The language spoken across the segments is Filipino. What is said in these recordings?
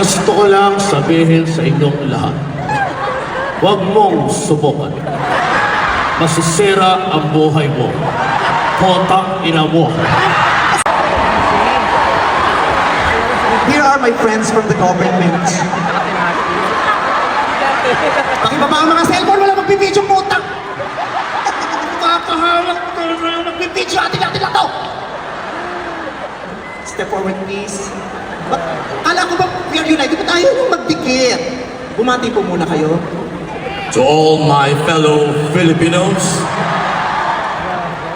Gusto ko lang sabihin sa inyong lahat, huwag mong subukan. Masisira ang buhay mo. Potang ina mo. Here are my friends from the government. Pakibaba ang mga cellphone, wala magbibidyo, putang! Nakakahawak ko na magbibidyo, atin-atin lang to! Step forward, please. Kala ko ba we are united? Ba't ayaw nyo magdikit? Bumati po muna kayo. To all my fellow Filipinos,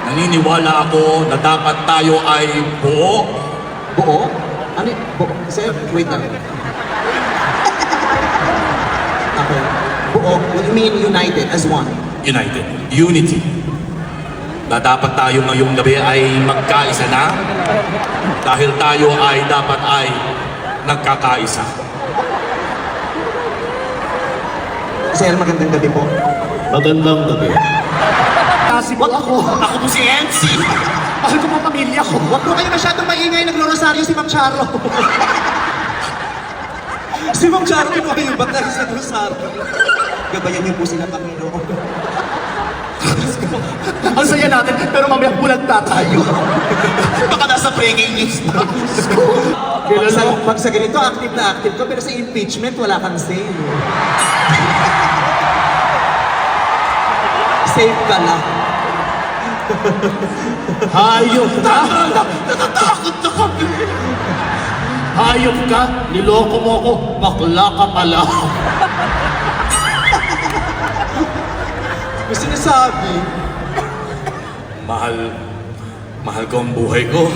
naniniwala ako na dapat tayo ay buo. Buo? Ano yun? Buo? Sir, wait lang. Okay. Buo, what do you mean united as one? United. Unity. Na dapat tayo ngayong gabi ay magkaisa na dahil tayo ay dapat ay nagkakaisa. Sir, magandang gabi po. Magandang gabi. Wag ako. Ako po si MC. Mahal ko po pamilya ko. Huwag po kayo masyadong maingay. Naglo-rosaryo si Ma'am Charo. Si Ma'am Charo, kinuha yung batay sa rosaryo. Gabayan niyo po sila, Panginoon. Ang saya natin, pero mamaya bulagta tayo. Baka nasa breaking news na. Pag sa ganito, active na active ko, pero sa impeachment, wala kang say. Safe ka lang. Hayop ka! Natatakot na kami. Hayop ka! Niloko mo ako! Bakla ka pala! May sinasabi. Mahal ko ang buhay ko.